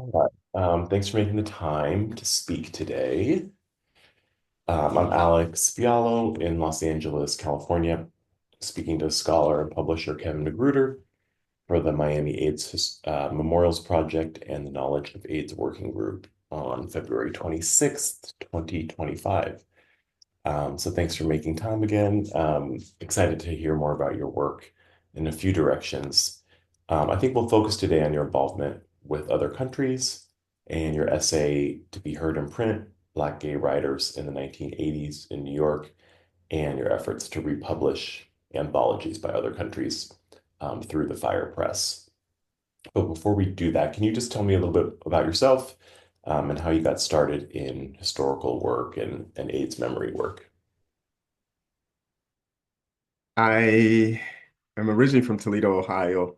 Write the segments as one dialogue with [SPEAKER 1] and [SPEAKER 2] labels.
[SPEAKER 1] All right. Thanks for making the time to speak today. I'm Alex Fialho in Los Angeles, California, speaking to scholar and publisher Kevin McGruder for the Miami AIDS Memorials Project and the Knowledge of AIDS Working Group on February 26th, 2025. So thanks for making time again. Excited to hear more about your work in a few directions. I think we'll focus today on your involvement with other countries and your essay to be heard in print, Black gay writers in the 1980s in New York, and your efforts to republish anthologies by other countries through the Fire Press. But before we do that, can you just tell me a little bit about yourself and how you got started in historical work and AIDS memory work?
[SPEAKER 2] I am originally from Toledo, Ohio,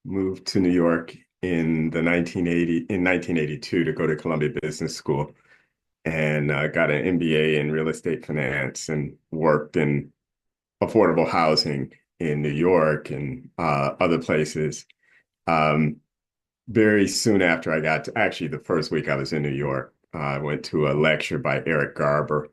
[SPEAKER 2] moved to New York in 1982 to go to Columbia Business School and got an MBA in real estate finance and worked in affordable housing in New York and other places. Um, very soon after I got to, actually the first week I was in New York, I went to a lecture by Eric Garber,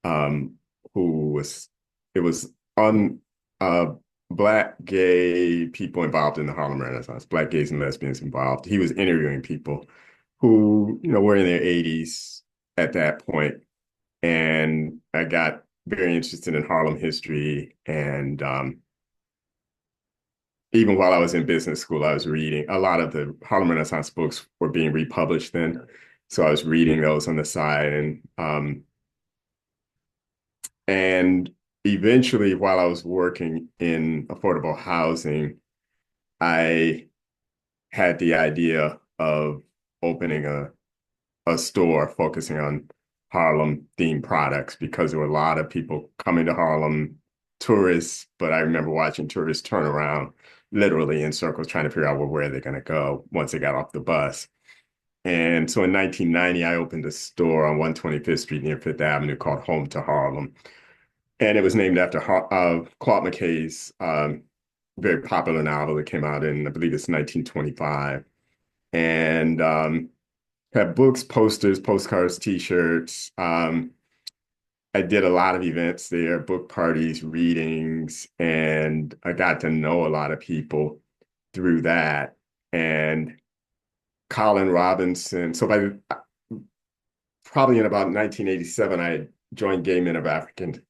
[SPEAKER 2] um, who was it was on uh, Black gay people involved in the Harlem Renaissance, Black gays and lesbians involved. He was interviewing people who, were in their 80s at that point, and I got very interested in Harlem history. And even while I was in business school, I was reading a lot of the Harlem Renaissance books were being republished then, so I was reading those on the side, and eventually, while I was working in affordable housing, I had the idea of opening a store focusing on Harlem themed products because there were a lot of people coming to Harlem, tourists, but I remember watching tourists turn around literally in circles trying to figure out where they're going to go once they got off the bus. And so in 1990, I opened a store on 125th Street near Fifth Avenue called Home to Harlem. And it was named after Claude McKay's very popular novel that came out in, I believe it's 1925. And had books, posters, postcards, T-shirts. I did a lot of events there, book parties, readings, and I got to know a lot of people through that. And Colin Robinson, so probably in about 1987, I joined Gay Men of African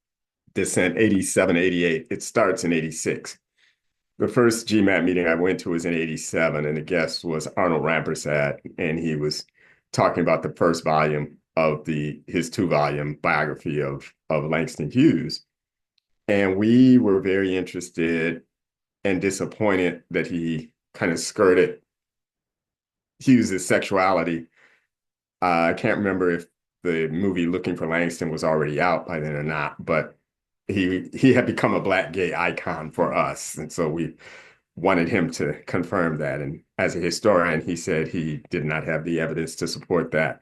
[SPEAKER 2] Descent, 87, 88. It starts in 86. The first GMAD meeting I went to was in 87, and the guest was Arnold Rampersad, and he was talking about the first volume of his two-volume biography of Langston Hughes. And we were very interested and disappointed that he kind of skirted Hughes's sexuality. I can't remember if the movie Looking for Langston was already out by then or not, but he had become a Black gay icon for us, and so we wanted him to confirm that. And as a historian, he said he did not have the evidence to support that.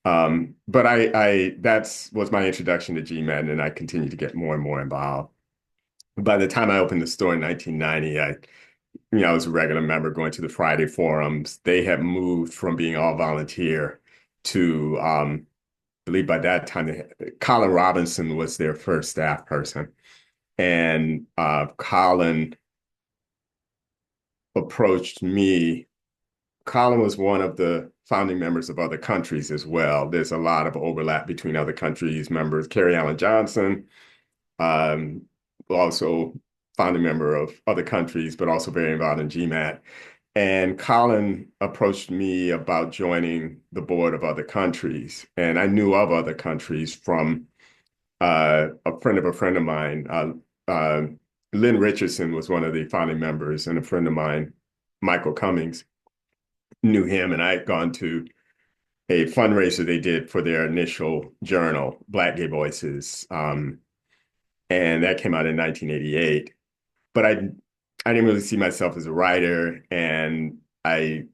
[SPEAKER 2] But that was my introduction to GMAD, and I continued to get more and more involved. By the time I opened the store in 1990, I was a regular member going to the Friday forums. They had moved from being all volunteer to, I believe by that time, Colin Robinson was their first staff person. And Colin approached me. Colin was one of the founding members of other countries as well. There's a lot of overlap between other countries members. Carrie Allen Johnson, um, also founding member of other countries, but also very involved in GMAT. And Colin approached me about joining the board of other countries. And I knew of other countries from a friend of mine. Lynn Richardson was one of the founding members, and a friend of mine, Michael Cummings, knew him. And I had gone to a fundraiser they did for their initial journal, Black Gay Voices. And that came out in 1988. But I didn't really see myself as a writer, and I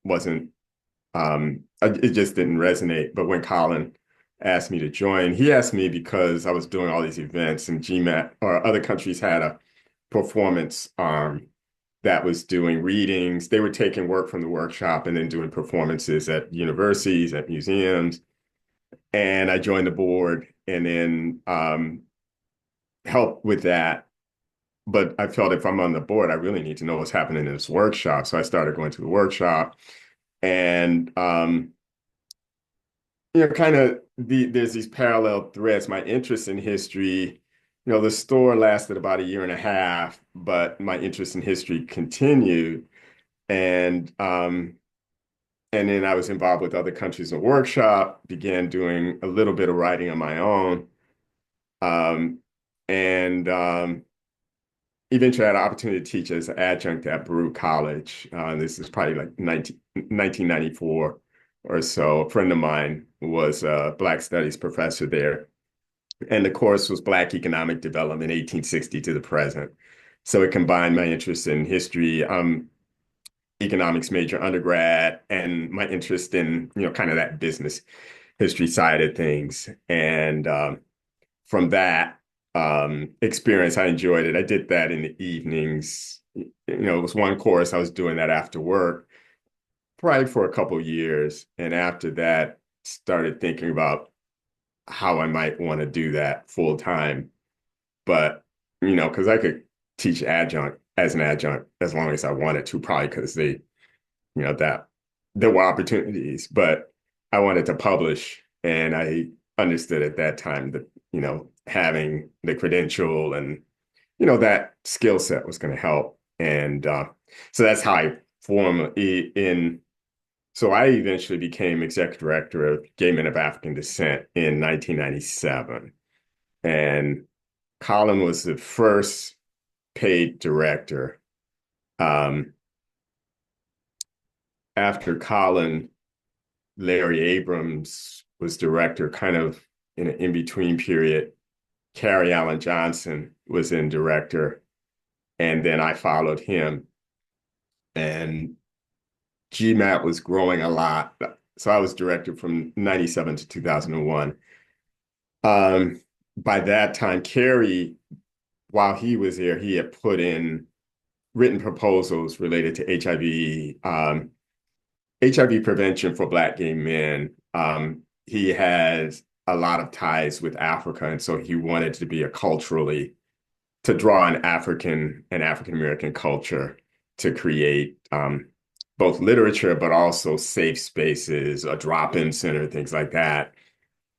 [SPEAKER 2] wasn't, it just didn't resonate. But when Colin asked me to join, he asked me because I was doing all these events, and GMAT or other countries had a performance arm. that was doing readings. They were taking work from the workshop and then doing performances at universities, at museums. And I joined the board and then helped with that. But I felt if I'm on the board, I really need to know what's happening in this workshop. So I started going to the workshop and kind of there's these parallel threads. My interest in history, the store lasted about a year and a half, but my interest in history continued. And and then I was involved with other countries in the workshop, began doing a little bit of writing on my own. Um, and Eventually I had an opportunity to teach as an adjunct at Baruch College. This is probably like 1994 or so. A friend of mine was a Black Studies professor there. And the course was Black Economic Development, 1860 to the present. So it combined my interest in history, economics major undergrad, and my interest in, kind of that business history side of things. And from that experience, I enjoyed it. I did that in the evenings. It was one course I was doing that after work, probably for a couple of years. And after that, started thinking about how I might want to do that full time. But, because I could teach adjunct as an adjunct as long as I wanted to, probably because that there were opportunities, but I wanted to publish. And I understood at that time that, having the credential and, that skill set was going to help. And so that's how I formed in. So I eventually became executive director of Gay Men of African Descent in 1997. And Colin was the first paid director. Um, After Colin, Larry Abrams was director, kind of in an in-between period. Carrie Allen Johnson was in director, and then I followed him. And GMAD was growing a lot. So I was director from 97 to 2001. By that time, Carrie, while he was there, he had put in written proposals related to HIV prevention for Black gay men. He has a lot of ties with Africa, and so he wanted to be to draw on African and African American culture to create both literature, but also safe spaces, a drop-in center, things like that.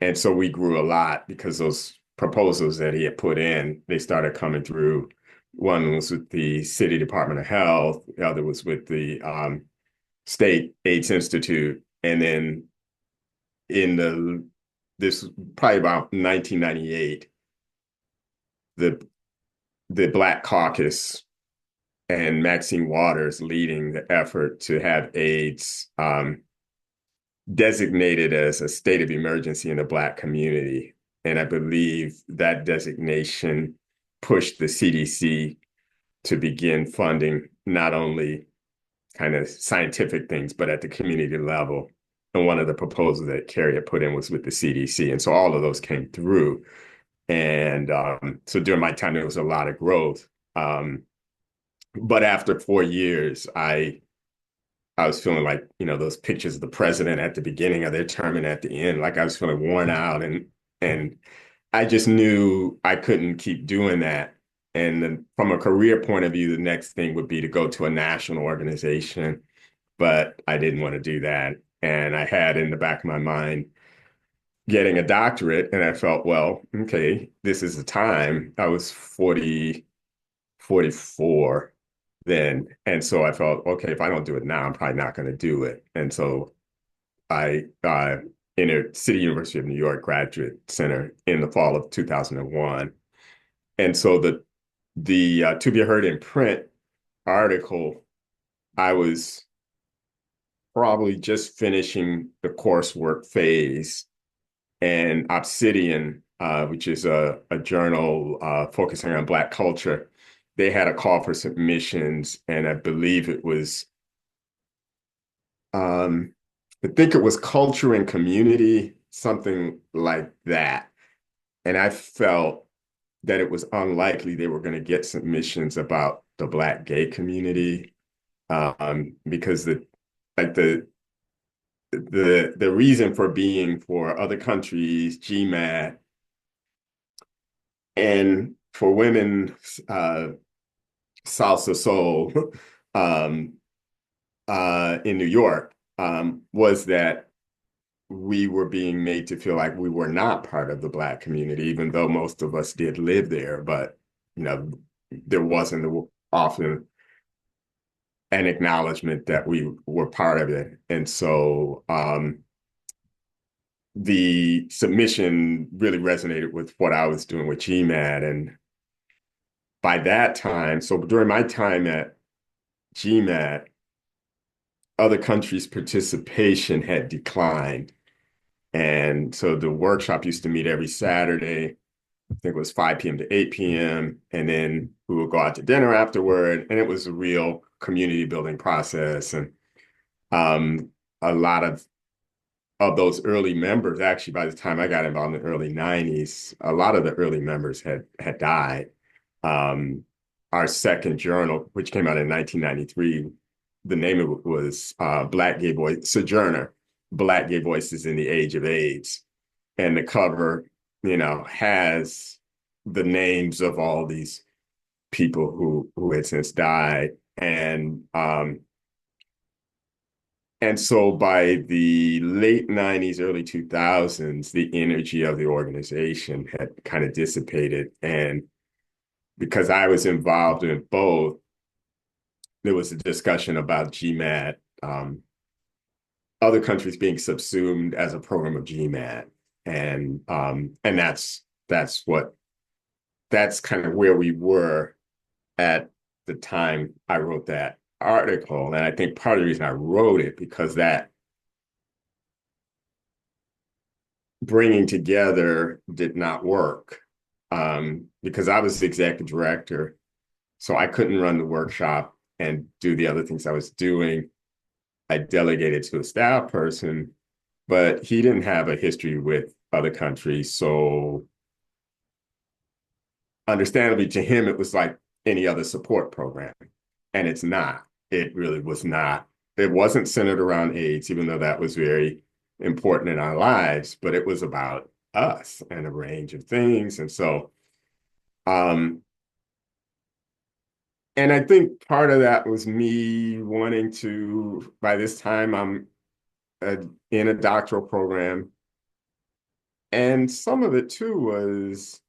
[SPEAKER 2] And so we grew a lot because those proposals that he had put in, they started coming through. One was with the City Department of Health, the other was with the State AIDS Institute. And then this probably about 1998, the Black Caucus and Maxine Waters leading the effort to have AIDS designated as a state of emergency in the Black community. And I believe that designation pushed the CDC to begin funding not only kind of scientific things, but at the community level. And one of the proposals that Carrie had put in was with the CDC. And so all of those came through. And so during my time, there was a lot of growth. But after 4 years, I was feeling like, those pictures of the president at the beginning of their term and at the end, like I was feeling worn out. And I just knew I couldn't keep doing that. And then from a career point of view, the next thing would be to go to a national organization, but I didn't want to do that. And I had in the back of my mind getting a doctorate, and I felt, well, okay, this is the time. I was 44 then. And so I felt, okay, if I don't do it now, I'm probably not going to do it. And so I entered City University of New York Graduate Center in the fall of 2001. And so the To Be Heard in Print article, I was probably just finishing the coursework phase, and Obsidian, which is a journal focusing on Black culture, they had a call for submissions, and I believe it was, I think it was culture and community, something like that. And I felt that it was unlikely they were going to get submissions about the Black gay community, because like the reason for being for other countries, GMAD, and for women, Salsa Soul, um, in New York, was that we were being made to feel like we were not part of the Black community, even though most of us did live there. But, you know, there wasn't often an acknowledgement that we were part of it. And so the submission really resonated with what I was doing with GMAD. And by that time, so during my time at GMAD, other countries' participation had declined. And so the workshop used to meet every Saturday. I think it was 5 p.m. to 8 p.m. And then we would go out to dinner afterward. And it was a real community building process. And um, a lot of those early members, actually, by the time I got involved in the early 90s, a lot of the early members had died. Our second journal, which came out in 1993, the name of it was Black Gay Voice, Sojourner, Black Gay Voices in the Age of AIDS. And the cover, has the names of all these people who had since died. And so by the late 90s, early 2000s, the energy of the organization had kind of dissipated. And because I was involved in both, there was a discussion about GMAD, other countries being subsumed as a program of GMAD. And that's kind of where we were at the time I wrote that article. And I think part of the reason I wrote it, because that bringing together did not work, because I was the executive director. So I couldn't run the workshop and do the other things I was doing. I delegated to a staff person, but he didn't have a history with other countries. So understandably, to him, it was like any other support program. And it's not. It really was not. It wasn't centered around AIDS, even though that was very important in our lives, but it was about us and a range of things. And so, and I think part of that was me wanting to, by this time, I'm in a doctoral program. And some of it too was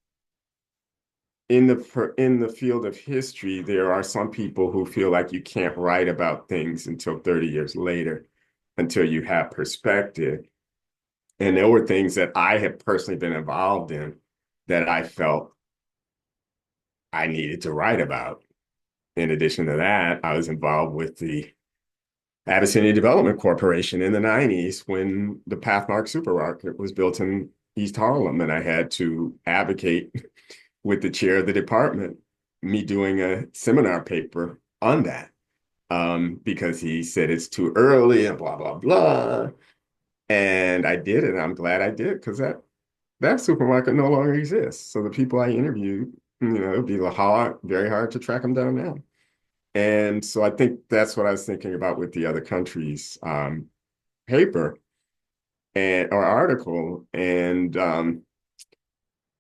[SPEAKER 2] in the field of history, there are some people who feel like you can't write about things until 30 years later, until you have perspective. And there were things that I had personally been involved in that I felt I needed to write about. In addition to that, I was involved with the Abyssinia Development Corporation in the 90s when the Pathmark supermarket was built in East Harlem, and I had to advocate with the chair of the department, me doing a seminar paper on that, because he said it's too early and blah, blah, blah. And I did it. I'm glad I did, because that supermarket no longer exists. So the people I interviewed, it'd be very hard to track them down now. And so I think that's what I was thinking about with the other countries' paper or article. And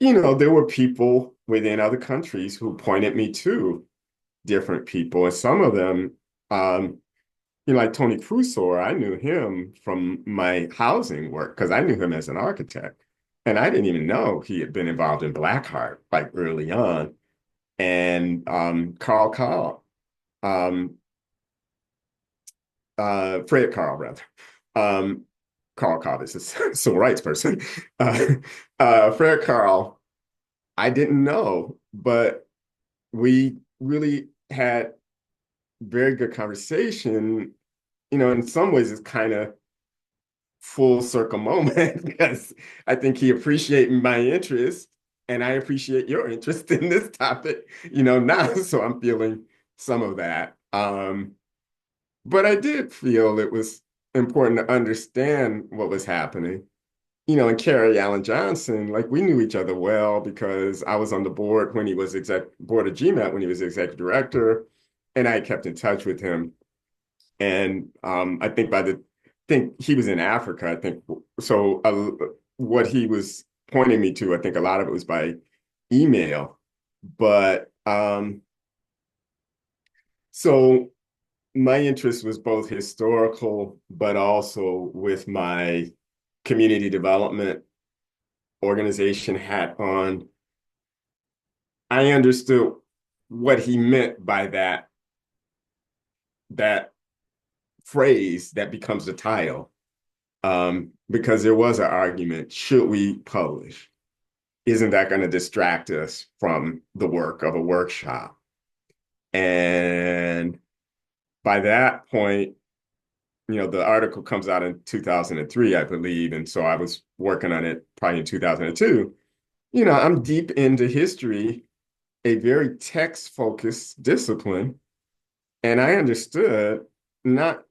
[SPEAKER 2] there were people within other countries who pointed me to different people, and some of them, like Tony Crusoe, I knew him from my housing work because I knew him as an architect. And I didn't even know he had been involved in Blackheart like early on. And um, Fred Carl, rather. Carl Cobb is a civil rights person. Fred Carl, I didn't know, but we really had very good conversation. In some ways, it's kind of full circle moment because I think he appreciated my interest and I appreciate your interest in this topic, now. So I'm feeling some of that. But I did feel it was important to understand what was happening. And Kerry Allen Johnson, like we knew each other well because I was on the board when he was board of GMAT when he was executive director. and I kept in touch with him. And I think he was in Africa, I think. So what he was pointing me to, I think a lot of it was by email. But so my interest was both historical, but also with my community development organization hat on. I understood what he meant by that phrase that becomes the title. Because there was an argument, should we publish? Isn't that going to distract us from the work of a workshop? And by that point, the article comes out in 2003, I believe. And so I was working on it probably in 2002. I'm deep into history, a very text-focused discipline. And I understood not,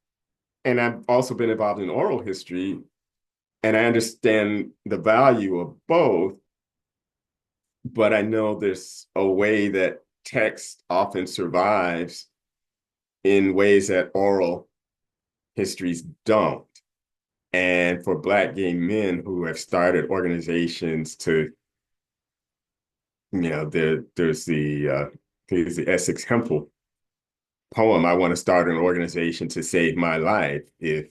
[SPEAKER 2] and I've also been involved in oral history, and I understand the value of both, but I know there's a way that text often survives in ways that oral histories don't. And for Black gay men who have started organizations to, there's the Essex Hempel poem, I want to start an organization to save my life. If,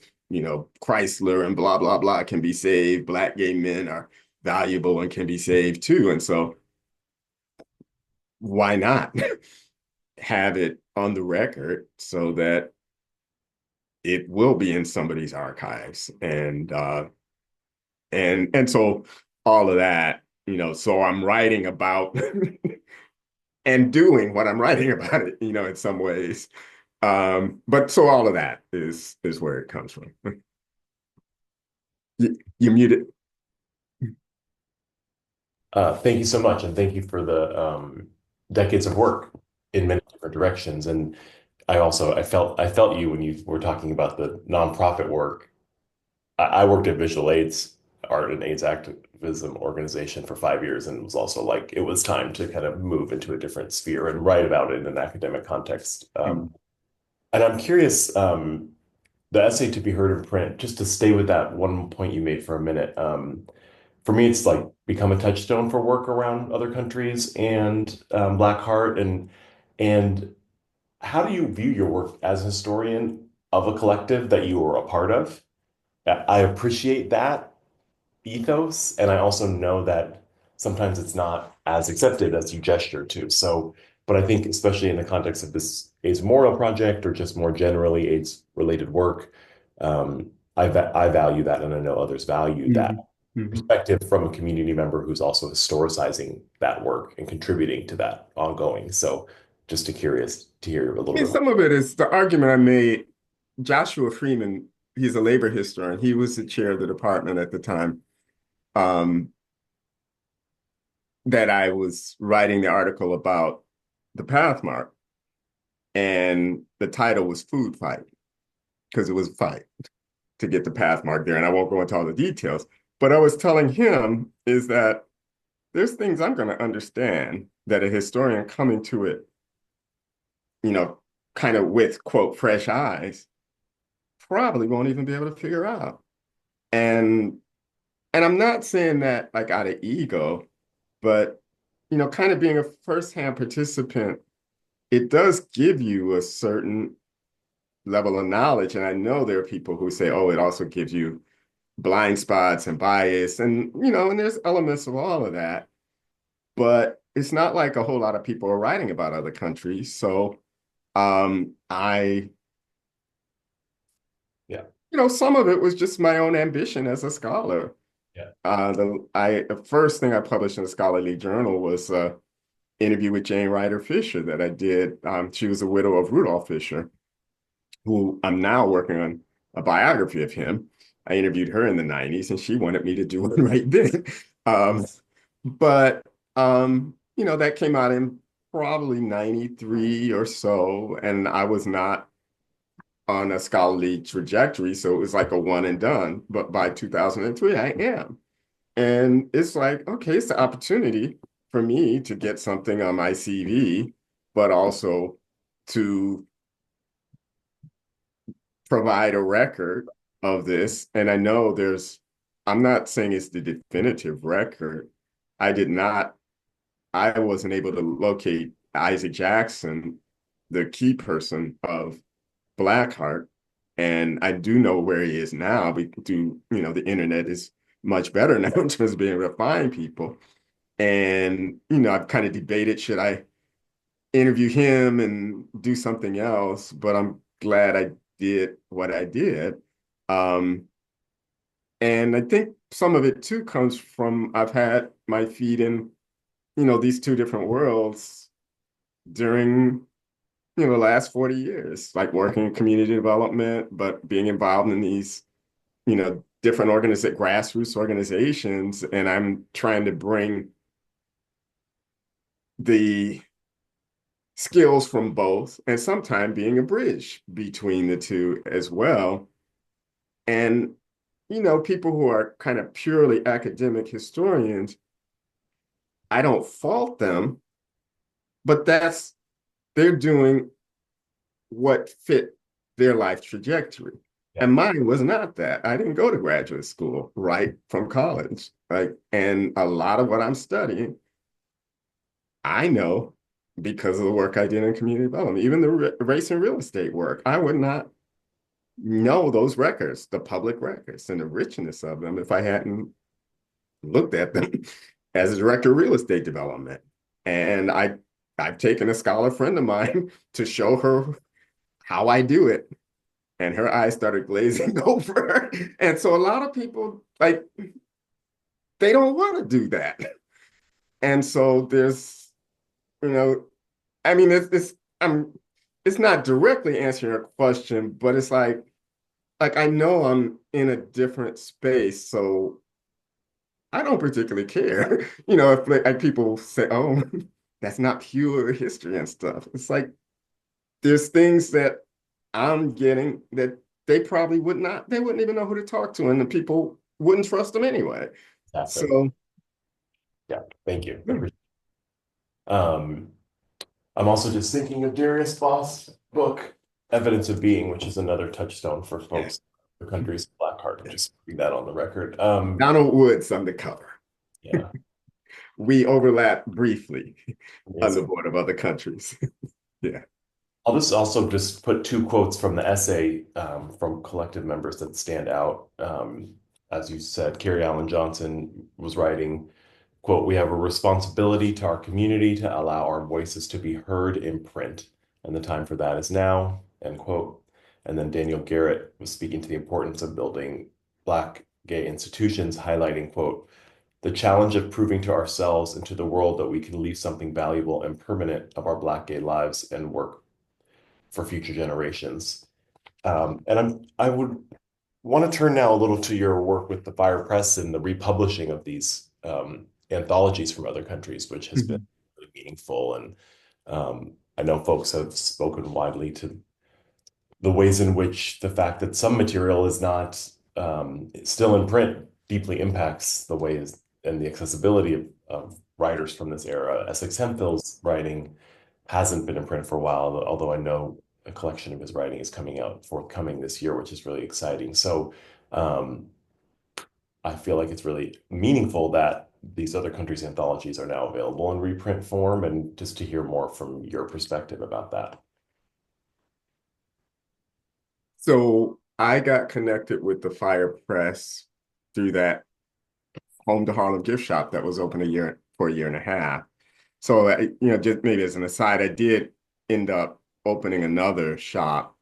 [SPEAKER 2] Chrysler and blah, blah, blah can be saved, Black gay men are valuable and can be saved too. And so why not have it on the record so that it will be in somebody's archives? And so all of that, so I'm writing about and doing what I'm writing about it, in some ways. But so all of that is where it comes from. You muted.
[SPEAKER 1] Thank you so much, and thank you for the decades of work in many different directions. And I felt you when you were talking about the nonprofit work. I worked at Visual AIDS Art and AIDS Activism organization for 5 years, and it was also like it was time to kind of move into a different sphere and write about it in an academic context. And I'm curious, the essay to be heard in print, just to stay with that one point you made for a minute. For me, it's like become a touchstone for work around other countries and Black Heart. And how do you view your work as a historian of a collective that you were a part of? I appreciate that ethos, and I also know that sometimes it's not as accepted as you gesture to. So, but I think especially in the context of this AIDS Memorial Project or just more generally AIDS related work, I value that, and I know others value that
[SPEAKER 2] Mhm. Mhm.
[SPEAKER 1] perspective from a community member who's also historicizing that work and contributing to that ongoing. So, just curious to hear a little
[SPEAKER 2] And
[SPEAKER 1] bit more.
[SPEAKER 2] some of it is the argument I made. Joshua Freeman, he's a labor historian. He was the chair of the department at the time um, that I was writing the article about the Pathmark. And the title was Food Fight, because it was a fight to get the Pathmark there. And I won't go into all the details. But I was telling him is that there's things I'm going to understand that a historian coming to it, you know, kind of with, quote, fresh eyes, probably won't even be able to figure out. And and I'm not saying that like out of ego, but kind of being a firsthand participant, it does give you a certain level of knowledge. And I know there are people who say, oh, it also gives you blind spots and bias, and there's elements of all of that. But it's not like a whole lot of people are writing about other countries. So I
[SPEAKER 1] Yeah,
[SPEAKER 2] some of it was just my own ambition as a scholar.
[SPEAKER 1] yeah.
[SPEAKER 2] The first thing I published in a scholarly journal was an interview with Jane Ryder Fisher that I did. She was a widow of Rudolph Fisher, who I'm now working on a biography of him. I interviewed her in the 90s, and she wanted me to do it right then. Um, but that came out in probably 93 or so, and I was not on a scholarly trajectory, so it was like a one and done. But by 2003, I am. And it's like, okay, it's the opportunity for me to get something on my CV, but also to provide a record of this. And I know I'm not saying it's the definitive record. I did not, I wasn't able to locate Isaac Jackson, the key person of Blackheart. And I do know where he is now. The internet is much better now in terms of being able to find people. And, I've kind of debated, should I interview him and do something else? But I'm glad I did what I did. Um, and I think some of it too comes from I've had my feet in, these two different worlds during, the last 40 years, like working in community development, but being involved in these, different grassroots organizations. And I'm trying to bring the skills from both and sometimes being a bridge between the two as well. And, people who are kind of purely academic historians, I don't fault them, but they're doing what fit their life trajectory.
[SPEAKER 1] Yeah,
[SPEAKER 2] And mine was not that. I didn't go to graduate school right from college. And a lot of what I'm studying, I know because of the work I did in community development, even the race and real estate work. I would not know those records, the public records, and the richness of them if I hadn't looked at them as a director of real estate development. And I've taken a scholar friend of mine to show her how I do it. And her eyes started glazing over. And so a lot of people, like, they don't want to do that. And so there's, you know, I mean, it's not directly answering your question, but it's like I know I'm in a different space, so I don't particularly care. If like people say, "Oh, that's not pure history and stuff." It's like there's things that I'm getting that they wouldn't even know who to talk to, and the people wouldn't trust them anyway.
[SPEAKER 1] exactly.
[SPEAKER 2] So,
[SPEAKER 1] Yeah, thank you.
[SPEAKER 2] yeah.
[SPEAKER 1] Um, I'm also just thinking of Darius Voss' book, Evidence of Being, which is another touchstone for
[SPEAKER 2] Yeah.
[SPEAKER 1] folks, the country's Blackheart. I'm
[SPEAKER 2] Yeah.
[SPEAKER 1] just putting that on the record.
[SPEAKER 2] Donald Woods on the cover.
[SPEAKER 1] Yeah,
[SPEAKER 2] We overlap briefly on the
[SPEAKER 1] amazing.
[SPEAKER 2] board of other countries. Yeah.
[SPEAKER 1] I'll just also just put two quotes from the essay from collective members that stand out. As you said, Carrie Allen Johnson was writing, quote, "We have a responsibility to our community to allow our voices to be heard in print, and the time for that is now," end quote. And then Daniel Garrett was speaking to the importance of building Black gay institutions, highlighting, quote, "The challenge of proving to ourselves and to the world that we can leave something valuable and permanent of our Black gay lives and work for future generations." I would want to turn now a little to your work with the Fire Press and the republishing of these anthologies from other countries, which has been
[SPEAKER 2] Mhm.
[SPEAKER 1] really meaningful. And I know folks have spoken widely to the ways in which the fact that some material is not still in print deeply impacts the ways and the accessibility of writers from this era. Essex Hemphill's writing hasn't been in print for a while, although I know a collection of his writing is forthcoming this year, which is really exciting. So um, I feel like it's really meaningful that these other countries' anthologies are now available in reprint form, and just to hear more from your perspective about that.
[SPEAKER 2] So I got connected with the Fire Press through that Home to Harlem gift shop that was open for a year and a half. So, just maybe as an aside, I did end up opening another shop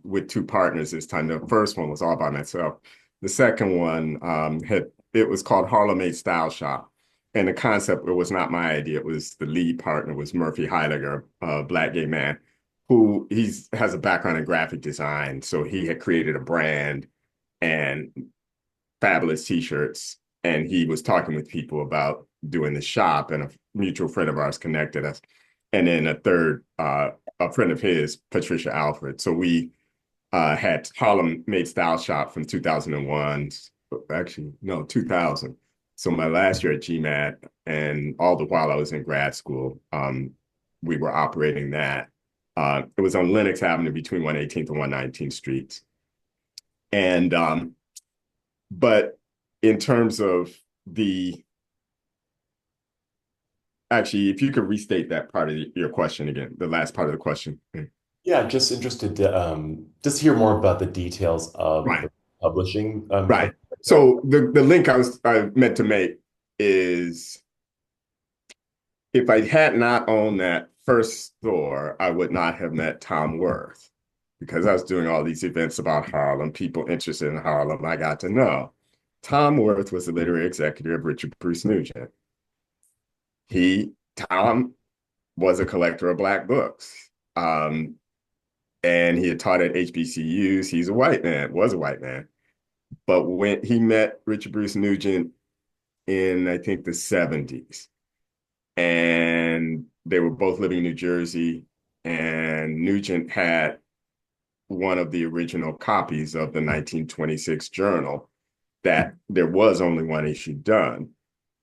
[SPEAKER 2] with two partners this time. The first one was all by myself. The second one it was called Harlem Made Style Shop. And the concept, it was not my idea. It was the lead partner was Murphy Heidegger, a Black gay man, who has a background in graphic design. So he had created a brand and fabulous t-shirts. And he was talking with people about doing the shop, and a mutual friend of ours connected us. And then a friend of his, Patricia Alfred. So we had Harlem Made Style Shop from 2001, actually, no, 2000. So my last year at GMAD, and all the while I was in grad school, we were operating that. It was on Lenox Avenue between 118th and 119th Streets. And but in terms of the actually, if you could restate that part of your question again, the last part of the question.
[SPEAKER 1] Yeah, just interested to just hear more about the details of
[SPEAKER 2] Right,
[SPEAKER 1] the publishing
[SPEAKER 2] right.
[SPEAKER 1] there.
[SPEAKER 2] So the link I meant to make is if I had not owned that first store, I would not have met Tom Worth because I was doing all these events about Harlem, people interested in Harlem. I got to know Tom Worth was the literary executive of Richard Bruce Nugent. Tom was a collector of Black books. And he had taught at HBCUs. He's a white man, was a white man. But when he met Richard Bruce Nugent in, I think, the 70s, and they were both living in New Jersey, and Nugent had one of the original copies of the 1926 journal that there was only one issue done.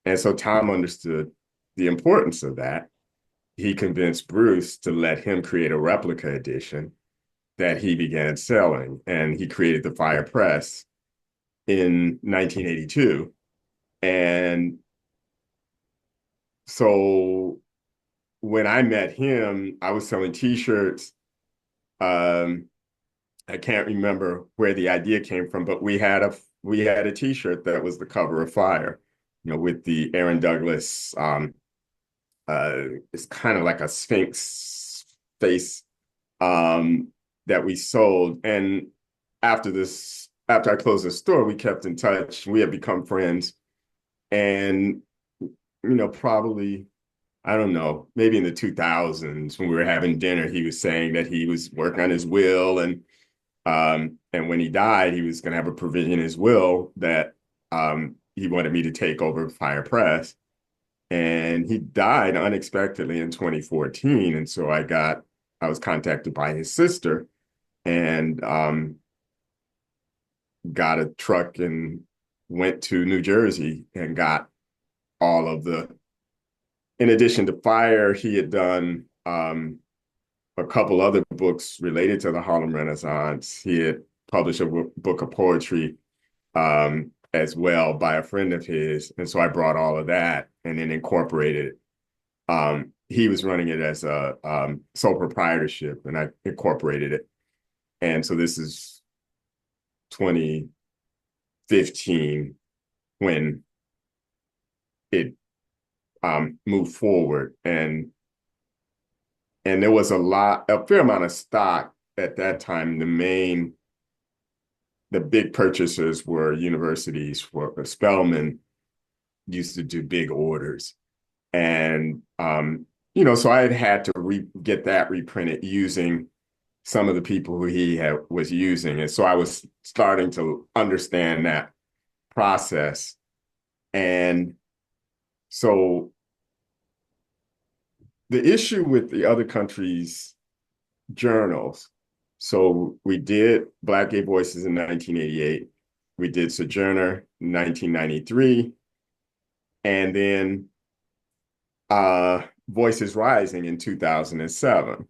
[SPEAKER 2] And so Tom understood the importance of that. He convinced Bruce to let him create a replica edition that he began selling. And he created the Fire Press in 1982. And so when I met him, I was selling T-shirts. Um, I can't remember where the idea came from, but we had a T-shirt that was the cover of Fire, with the Aaron Douglas. It's kind of like a Sphinx face um, that we sold. And after I closed the store, we kept in touch. We had become friends, and probably I don't know, maybe in the 2000s when we were having dinner, he was saying that he was working on his will, and when he died, he was going to have a provision in his will that he wanted me to take over Fire Press. And he died unexpectedly in 2014. And so I was contacted by his sister and got a truck and went to New Jersey and got all of in addition to Fire, he had done a couple other books related to the Harlem Renaissance. He had published a book of poetry as well by a friend of his. And so I brought all of that and then incorporated it. He was running it as a sole proprietorship, and I incorporated it. And so this is 2015 when it moved forward, and there was a fair amount of stock at that time. The big purchasers were universities. For Spelman used to do big orders, and so I had to get that reprinted using some of the people who he was using, and so I was starting to understand that process, and so the issue with the other countries' journals. So we did Black Gay Voices in 1988. We did Sojourner in 1993. And then Voices Rising in 2007.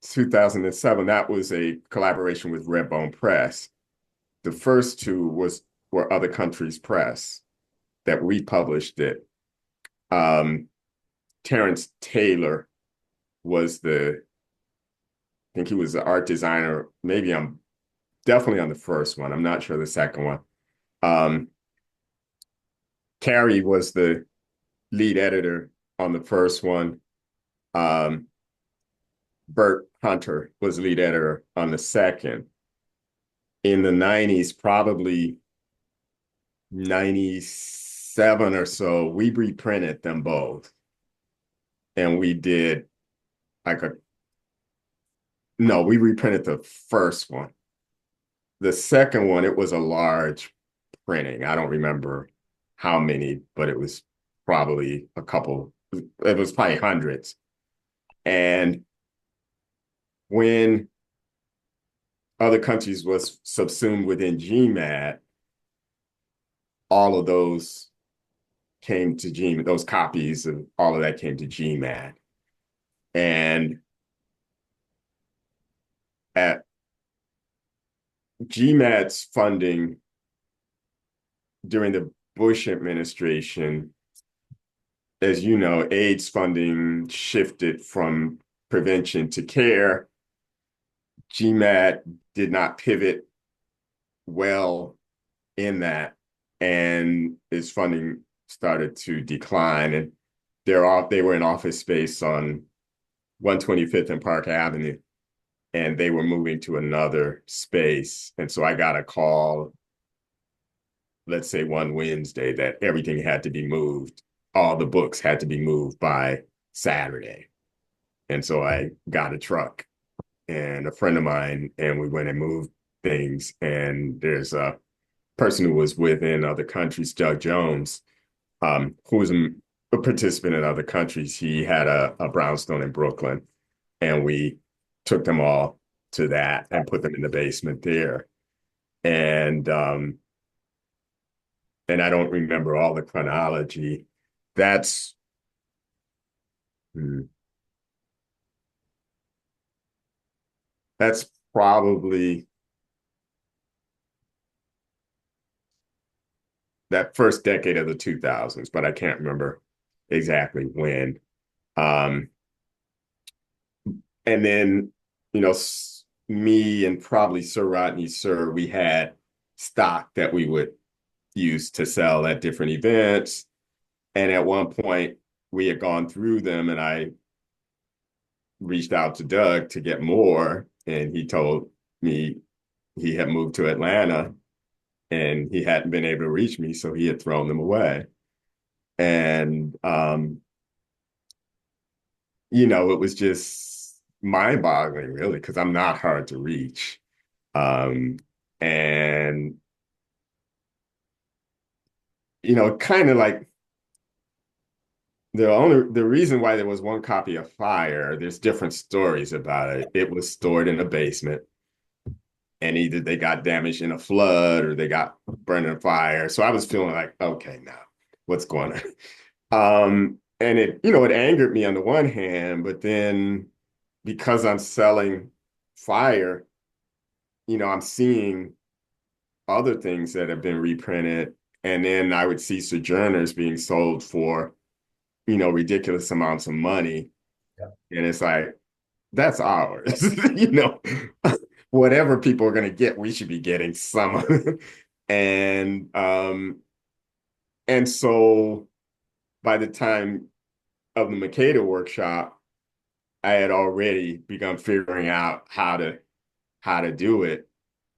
[SPEAKER 2] 2007, that was a collaboration with Redbone Press. The first two were Other Countries Press that republished it. Terrence Taylor was I think he was the art designer. Maybe I'm definitely on the first one. I'm not sure the second one. Carrie was the lead editor on the first one. Bert Hunter was lead editor on the second. In the 90s, probably 97 or so, we reprinted them both. And we did we reprinted the first one. The second one, it was a large printing. I don't remember how many, but it was probably a couple. It was probably hundreds. And when Other Countries was subsumed within GMAD, all of those came to GMAD, those copies of all of that came to GMAD. And GMAD's funding during the Bush administration, as you know, AIDS funding shifted from prevention to care. GMAD did not pivot well in that, and its funding started to decline. And they were in office space on 125th and Park Avenue, and they were moving to another space. And so I got a call, let's say one Wednesday, that everything had to be moved. All the books had to be moved by Saturday. And so I got a truck and a friend of mine, and we went and moved things. And there's a person who was within other countries, Doug Jones, who was a participant in other countries. He had a brownstone in Brooklyn, and we took them all to that and put them in the basement there. And and I don't remember all the chronology. That's hmm, that's probably that first decade of the 2000s, but I can't remember exactly when. Um, and then, you know, me and probably Sir Rodney Sir, we had stock that we would use to sell at different events. And at one point, we had gone through them, and I reached out to Doug to get more. And he told me he had moved to Atlanta and he hadn't been able to reach me, so he had thrown them away. And it was just mind-boggling, really, because I'm not hard to reach. Um, and kind of like the reason why there was one copy of Fire, there's different stories about it. It was stored in a basement, and either they got damaged in a flood or they got burned in a fire. So I was feeling like, okay, now what's going on? And it angered me on the one hand, but then because I'm selling Fire, I'm seeing other things that have been reprinted, and then I would see Sojourners being sold for, ridiculous amounts of money.
[SPEAKER 1] Yeah.
[SPEAKER 2] And it's like, that's ours. you know, Whatever people are going to get, we should be getting some of it. And and so by the time of the Makeda workshop, I had already begun figuring out how to do it,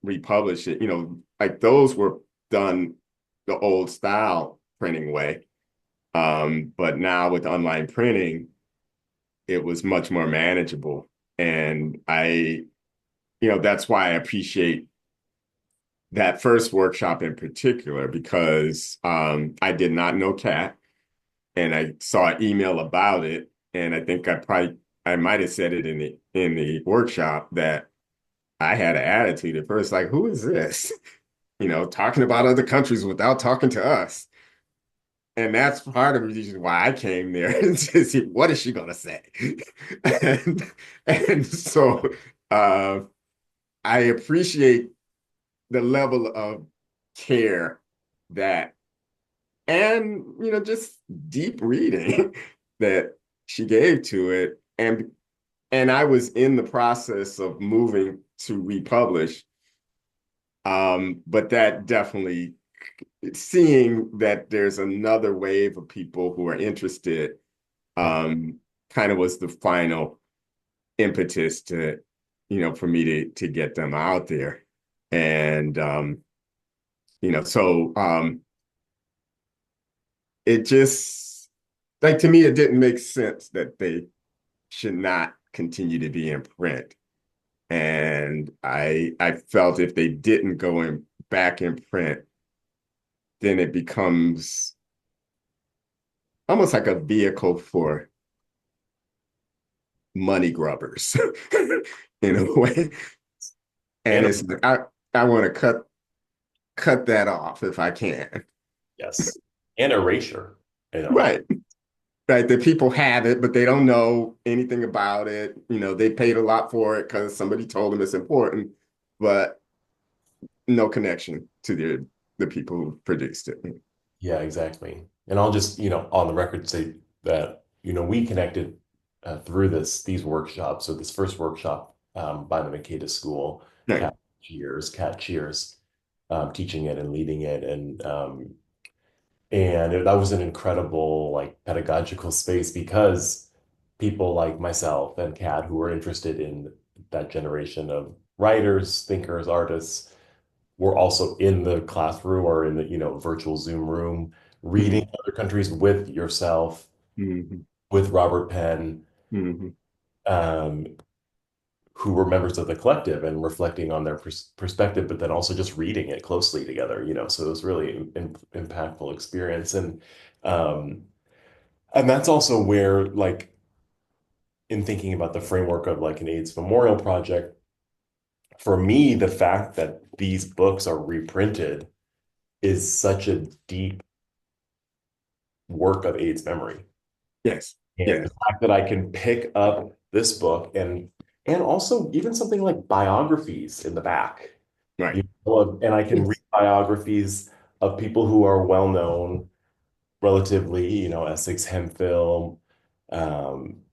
[SPEAKER 2] republish it. Like those were done the old style printing way. But now with online printing, it was much more manageable. And that's why I appreciate that first workshop in particular, because I did not know Cat, and I saw an email about it. And I think I might have said it in the workshop that I had an attitude at first, like, who is this? Talking about other countries without talking to us. And that's part of the reason why I came there to see what is she gonna say. and and so uh, I appreciate the level of care that, and just deep reading that she gave to it. And I was in the process of moving to republish. But that definitely, seeing that there's another wave of people who are interested, kind of was the final impetus to, for me to get them out there. And so it just, like, to me, it didn't make sense that they should not continue to be in print. And I felt if they didn't go back in print, then it becomes almost like a vehicle for money grubbers in a way. And
[SPEAKER 1] And
[SPEAKER 2] it's like, I want to cut that off if I can.
[SPEAKER 1] yes, and erasure in a way.
[SPEAKER 2] Right. Right. The people have it, but they don't know anything about it. They paid a lot for it because somebody told them it's important. But no connection to the people who produced it.
[SPEAKER 1] Yeah, exactly. And I'll just, on the record say that, we connected through these workshops. So this first workshop by the Makeda School,
[SPEAKER 2] Right.
[SPEAKER 1] Cat Cheers, teaching it and leading it. And that was an incredible like pedagogical space because people like myself and Kat who were interested in that generation of writers, thinkers, artists were also in the classroom or in the, virtual Zoom room, reading
[SPEAKER 2] Mm-hmm.
[SPEAKER 1] other countries with yourself,
[SPEAKER 2] Mm-hmm.
[SPEAKER 1] with Robert Penn,
[SPEAKER 2] Mm-hmm.
[SPEAKER 1] um, who were members of the collective and reflecting on their perspective, but then also just reading it closely together, So it was really impactful experience. Um, and that's also where, like, in thinking about the framework of like an AIDS memorial project, for me, the fact that these books are reprinted is such a deep work of AIDS memory.
[SPEAKER 2] Yes.
[SPEAKER 1] And the
[SPEAKER 2] Yes.
[SPEAKER 1] fact that I can pick up this book and also even something like biographies in the back,
[SPEAKER 2] Right.
[SPEAKER 1] and I can read
[SPEAKER 2] Yes.
[SPEAKER 1] biographies of people who are well known relatively, Essex Hemphill,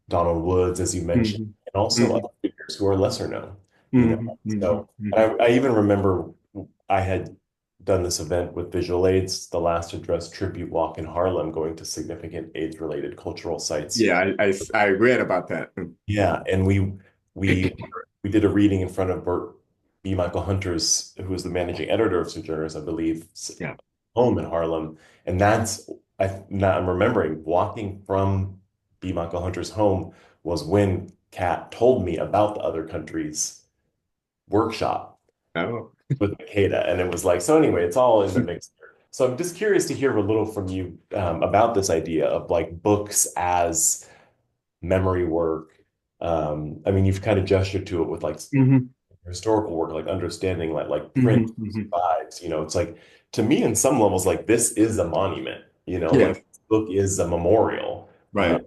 [SPEAKER 1] Donald Woods, as you mentioned,
[SPEAKER 2] Mm-hmm.
[SPEAKER 1] and also
[SPEAKER 2] Mm-hmm.
[SPEAKER 1] other figures who are lesser known,
[SPEAKER 2] Mm-hmm. Mm-hmm.
[SPEAKER 1] So,
[SPEAKER 2] Mm-hmm.
[SPEAKER 1] and I even remember I had done this event with visual aids, the last address tribute walk in Harlem, going to significant AIDS-related cultural sites.
[SPEAKER 2] Yeah, I read about that.
[SPEAKER 1] Yeah, and we we did a reading in front of Bert B. Michael Hunter's, who was the managing editor of Sojourners, I believe,
[SPEAKER 2] Yeah.
[SPEAKER 1] home in Harlem, and I'm remembering walking from B. Michael Hunter's home was when Kat told me about the other countries workshop
[SPEAKER 2] Oh.
[SPEAKER 1] with Makeda, and it was like so. Anyway, it's all in the mix here. So I'm just curious to hear a little from you about this idea of like books as memory work. I mean, you've kind of gestured to it with like
[SPEAKER 2] Mm-hmm.
[SPEAKER 1] historical work, like understanding like print
[SPEAKER 2] Mm-hmm. Mm-hmm.
[SPEAKER 1] survives. It's like to me, in some levels, like this is a monument. Like
[SPEAKER 2] Yes.
[SPEAKER 1] this book is a memorial, uh,
[SPEAKER 2] Right.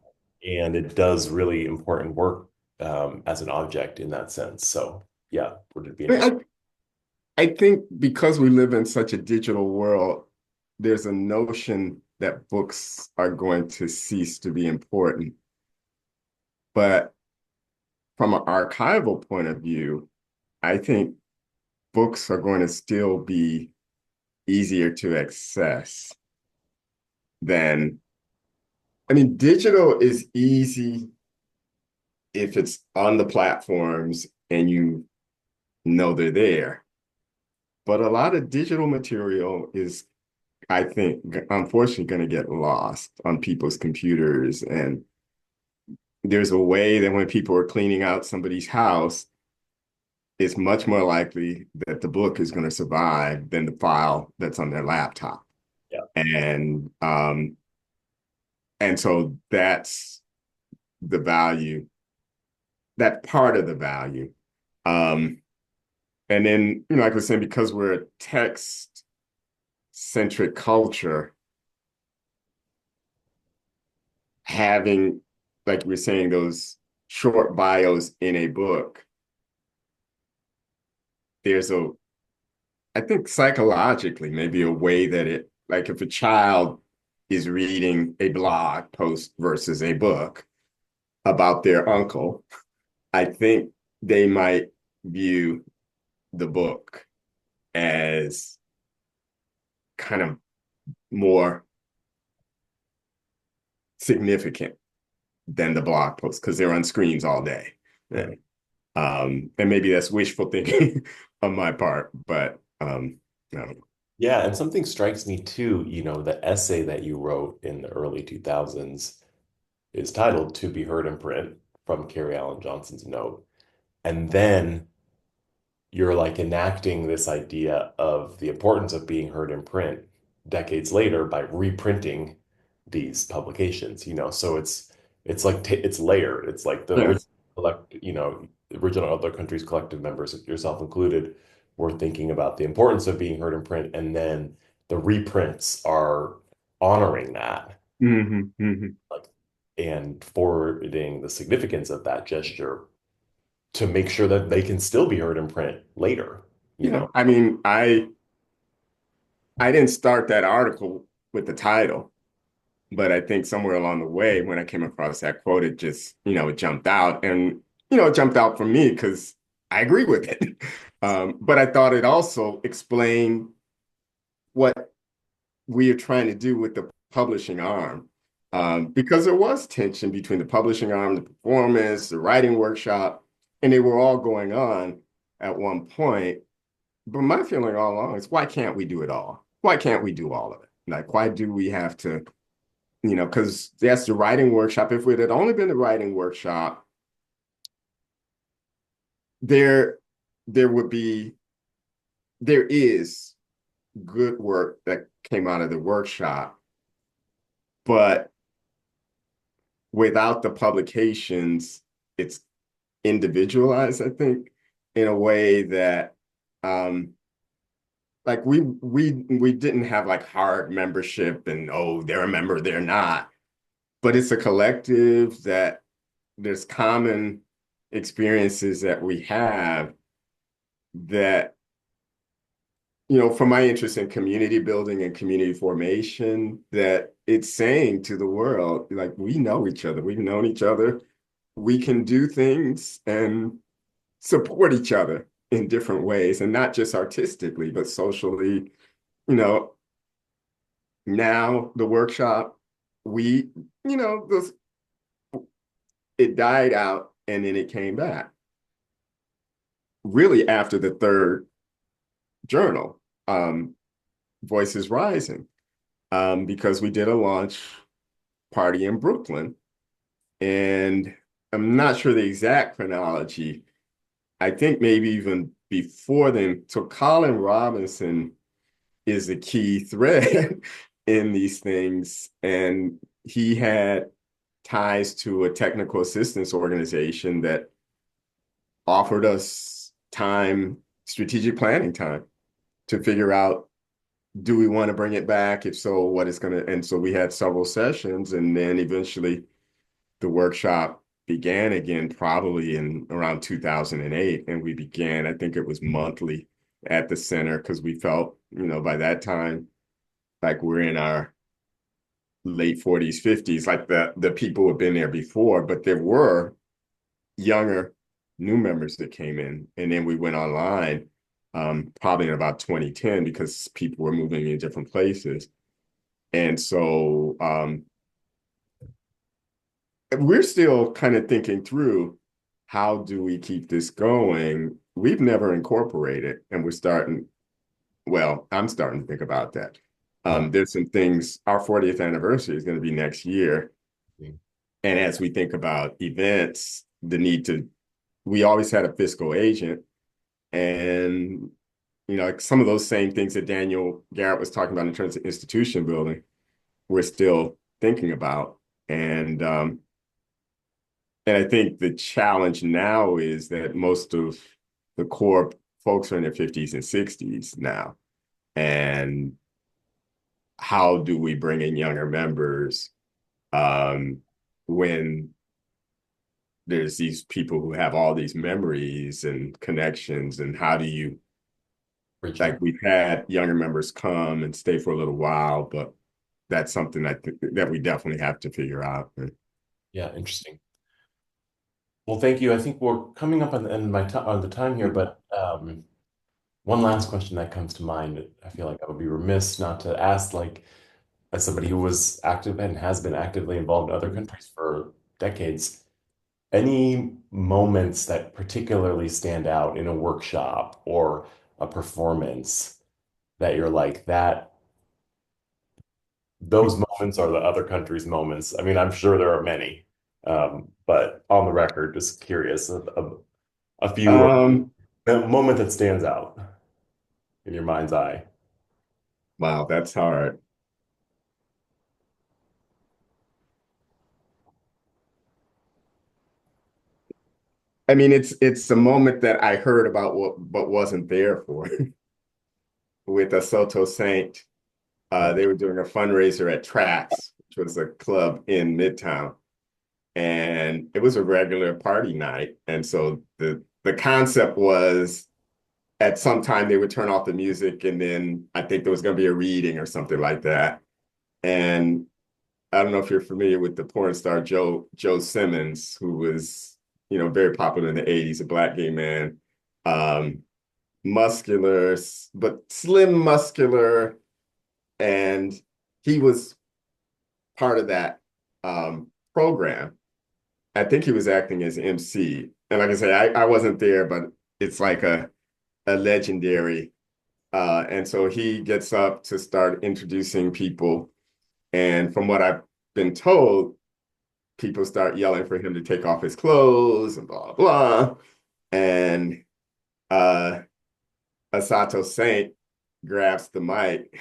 [SPEAKER 1] and it does really important work as an object in that sense. So yeah, would it be
[SPEAKER 2] I,
[SPEAKER 1] interesting?
[SPEAKER 2] I think because we live in such a digital world, there's a notion that books are going to cease to be important. But from an archival point of view, I think books are going to still be easier to access than, I mean, digital is easy if it's on the platforms and you know they're there. But a lot of digital material is, I think, unfortunately, going to get lost on people's computers. And there's a way that when people are cleaning out somebody's house, it's much more likely that the book is going to survive than the file that's on their laptop.
[SPEAKER 1] Yeah.
[SPEAKER 2] And so that's the value, that part of the value. Um, and then, like I was saying, because we're a text-centric culture, having, like we are saying, those short bios in a book, there's I think psychologically, maybe a way that like if a child is reading a blog post versus a book about their uncle, I think they might view the book as kind of more significant than the blog post because they're on screens all day. Yeah.
[SPEAKER 1] Right.
[SPEAKER 2] And maybe that's wishful thinking on my part, but I don't know.
[SPEAKER 1] Yeah, and something strikes me too, the essay that you wrote in the early 2000s is titled To Be Heard in Print from Carrie Allen Johnson's Note. And then you're like enacting this idea of the importance of being heard in print decades later by reprinting these publications, so it's like it's layered. It's like the original
[SPEAKER 2] Yes.
[SPEAKER 1] the original other countries collective members, yourself included, were thinking about the importance of being heard in print, and then the reprints are honoring that,
[SPEAKER 2] Hmm. Hmm.
[SPEAKER 1] like, and forwarding the significance of that gesture to make sure that they can still be heard in print later. you know?
[SPEAKER 2] I mean, I didn't start that article with the title, but I think somewhere along the way, when I came across that quote, it just, it jumped out. And, it jumped out for me because I agree with it. But I thought it also explained what we are trying to do with the publishing arm. Because there was tension between the publishing arm, the performance, the writing workshop, and they were all going on at one point. But my feeling all along is, why can't we do it all? Why can't we do all of it? Like, why do we have to, because that's the writing workshop. If it had only been the writing workshop, there there would be there is good work that came out of the workshop, but without the publications, it's individualized, I think, in a way that like we didn't have like hard membership and, oh, they're a member, they're not. But it's a collective that there's common experiences that we have that, from my interest in community building and community formation, that it's saying to the world, like, we know each other, we've known each other, we can do things and support each other in different ways, and not just artistically, but socially. You know, now the workshop, we, this, it died out and then it came back really after the third journal, Voices Rising, because we did a launch party in Brooklyn. And I'm not sure the exact chronology. I think maybe even before then. So Colin Robinson is the key thread in these things. And he had ties to a technical assistance organization that offered us time, strategic planning time, to figure out, do we want to bring it back? If so, what is going to, and so we had several sessions, and then eventually the workshop began again, probably in around 2008. And we began, I think it was monthly at the center, because we felt, by that time, like we're in our late 40s, 50s, like the people who had been there before, but there were younger new members that came in. And then we went online, probably in about 2010, because people were moving in different places. And so we're still kind of thinking through, how do we keep this going? We've never incorporated, and I'm starting to think about that.
[SPEAKER 1] Yeah.
[SPEAKER 2] There's some things, our 40th anniversary is going to be next year. And as we think about events, we always had a fiscal agent. And, like some of those same things that Daniel Garrett was talking about in terms of institution building, we're still thinking about. And I think the challenge now is that most of the core folks are in their 50s and 60s now. And how do we bring in younger members when there's these people who have all these memories and connections? And how do you,
[SPEAKER 1] Bridge
[SPEAKER 2] like,
[SPEAKER 1] that.
[SPEAKER 2] we've had younger members come and stay for a little while, but that's something that we definitely have to figure out.
[SPEAKER 1] Yeah, interesting. Well, thank you. I think we're coming up on the end of on the time here, but one last question that comes to mind. I feel like I would be remiss not to ask, like, as somebody who was active and has been actively involved in other countries for decades, any moments that particularly stand out in a workshop or a performance that you're like, that those moments are the other country's moments? I mean, I'm sure there are many, but on the record, just curious, a few,
[SPEAKER 2] Um,
[SPEAKER 1] a moment that stands out in your mind's eye.
[SPEAKER 2] wow, that's hard. I mean, it's a moment that I heard about, but wasn't there for, with a Soto Saint. They were doing a fundraiser at Trax, which was a club in Midtown, and it was a regular party night. And so the concept was, at some time they would turn off the music, and then I think there was going to be a reading or something like that. And I don't know if you're familiar with the porn star Joe Simmons, who was, very popular in the 80s, a black gay man, um, muscular, but slim muscular. And he was part of that program. I think he was acting as MC. And like I say, I wasn't there, but it's like a legendary. And so he gets up to start introducing people. And from what I've been told, people start yelling for him to take off his clothes and blah, blah. And uh, Asato Saint grabs the mic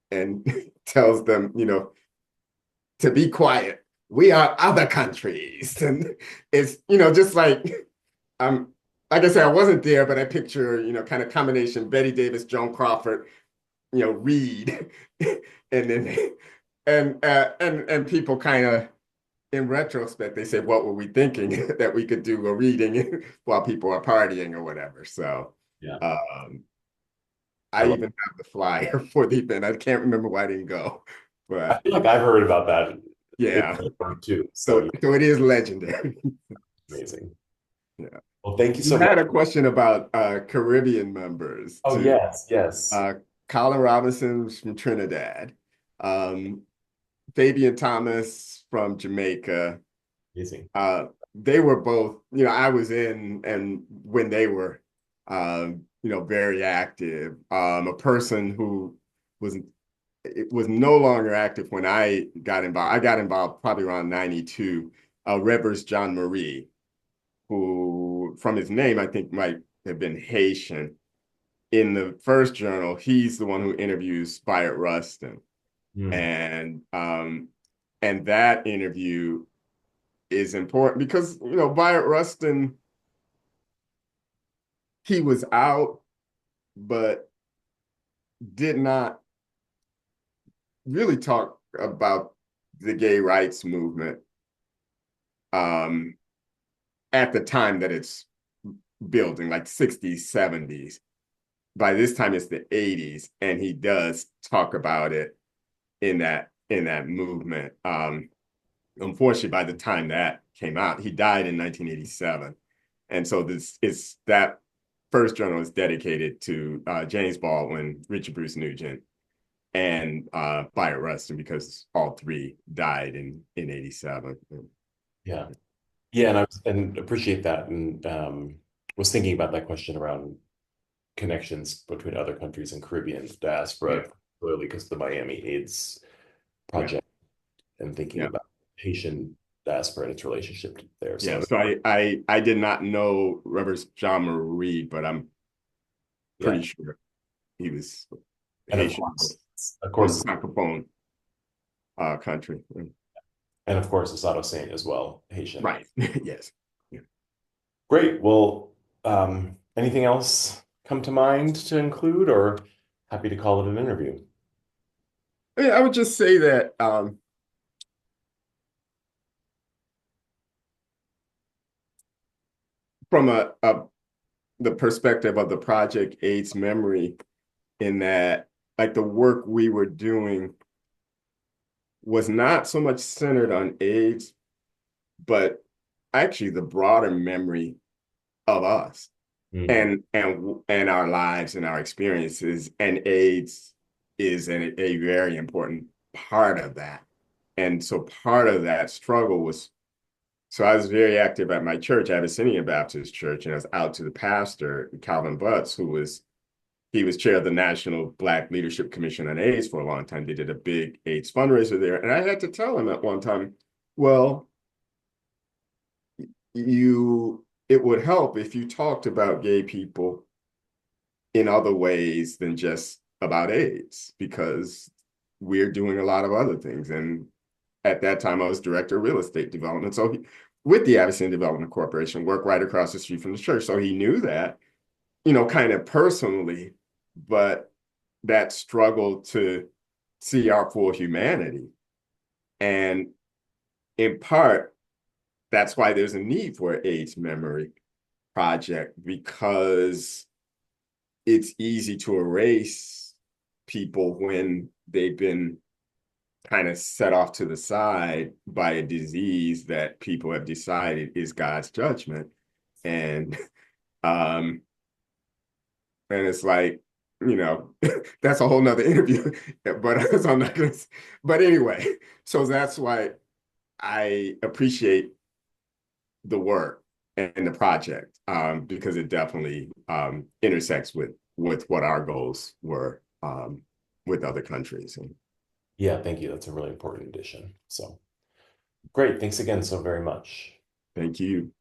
[SPEAKER 2] and tells them, to be quiet. We are other countries. And it's, just I'm, like I said, I wasn't there, but I picture, kind of combination Betty Davis, Joan Crawford, Reed, and then and people kind of in retrospect, they say, what were we thinking that we could do a reading while people are partying or whatever. So
[SPEAKER 1] Yeah. I
[SPEAKER 2] I
[SPEAKER 1] love,
[SPEAKER 2] even have the flyer for the event. I can't remember why I didn't go,
[SPEAKER 1] I
[SPEAKER 2] but
[SPEAKER 1] feel like I've heard about that in
[SPEAKER 2] yeah.
[SPEAKER 1] too. So
[SPEAKER 2] So
[SPEAKER 1] yeah,
[SPEAKER 2] so it is legendary.
[SPEAKER 1] amazing.
[SPEAKER 2] Yeah.
[SPEAKER 1] Well, thank you
[SPEAKER 2] You
[SPEAKER 1] so much.
[SPEAKER 2] had a question about Caribbean members
[SPEAKER 1] Oh,
[SPEAKER 2] too.
[SPEAKER 1] yes, yes.
[SPEAKER 2] Uh, Colin Robinson's from Trinidad. Um, Fabian Thomas from Jamaica.
[SPEAKER 1] Amazing.
[SPEAKER 2] Uh, they were both, I was in and when they were, very active. A person who was was no longer active when I got involved. I got involved probably around 92. Rivers John Marie, who from his name I think might have been Haitian. In the first journal, he's the one who interviews Spire Rustin,
[SPEAKER 1] Mm,
[SPEAKER 2] and that interview is important because Wyatt Rustin, he was out, but did not really talk about the gay rights movement um, at the time that it's building, like 60s, 70s. By this time, it's the 80s, and he does talk about it in that movement. Unfortunately, by the time that came out, he died in 1987. And so this is that first journal is dedicated to James Baldwin, Richard Bruce Nugent, and Bayard Rustin because all three died in 87.
[SPEAKER 1] yeah. Yeah, and and appreciate that. And was thinking about that question around connections between other countries and Caribbean
[SPEAKER 2] Yeah,
[SPEAKER 1] diaspora, clearly because the Miami AIDS
[SPEAKER 2] yeah,
[SPEAKER 1] project and thinking
[SPEAKER 2] yeah,
[SPEAKER 1] about Haitian diaspora and its relationship there. So
[SPEAKER 2] yeah. So I did not know Reverend John Marie, but I'm
[SPEAKER 1] yeah.
[SPEAKER 2] pretty sure he was
[SPEAKER 1] And
[SPEAKER 2] Haitian
[SPEAKER 1] of
[SPEAKER 2] from
[SPEAKER 1] course,
[SPEAKER 2] Francophone country.
[SPEAKER 1] Asado Saint as well, Haitian.
[SPEAKER 2] Right. Yes. Yeah.
[SPEAKER 1] Great. Well, anything else come to mind to include, or happy to call it an interview?
[SPEAKER 2] I would just say that from the perspective of the project AIDS Memory, in that like the work we were doing was not so much centered on AIDS, but actually the broader memory of us
[SPEAKER 1] Mm,
[SPEAKER 2] and our lives and our experiences. And AIDS is a very important part of that. And so part of that struggle was, so I was very active at my church, Abyssinian Baptist Church, and I was out to the pastor, Calvin Butts, he was chair of the National Black Leadership Commission on AIDS for a long time. They did a big AIDS fundraiser there. And I had to tell him at one time, well, it would help if you talked about gay people in other ways than just about AIDS, because we're doing a lot of other things. And at that time, I was director of real estate development. So with the Abyssinian Development Corporation, worked right across the street from the church. So he knew that, kind of personally, but that struggle to see our full humanity. And in part, that's why there's a need for an AIDS memory project, because it's easy to erase people when they've been kind of set off to the side by a disease that people have decided is God's judgment. And um and it's like, that's a whole nother interview. But so I'm not gonna, but anyway, so that's why I appreciate the work and the project, because it definitely intersects with what our goals were, with other countries. And
[SPEAKER 1] Yeah, thank you. That's a really important addition. So great. Thanks again so very much.
[SPEAKER 2] thank you.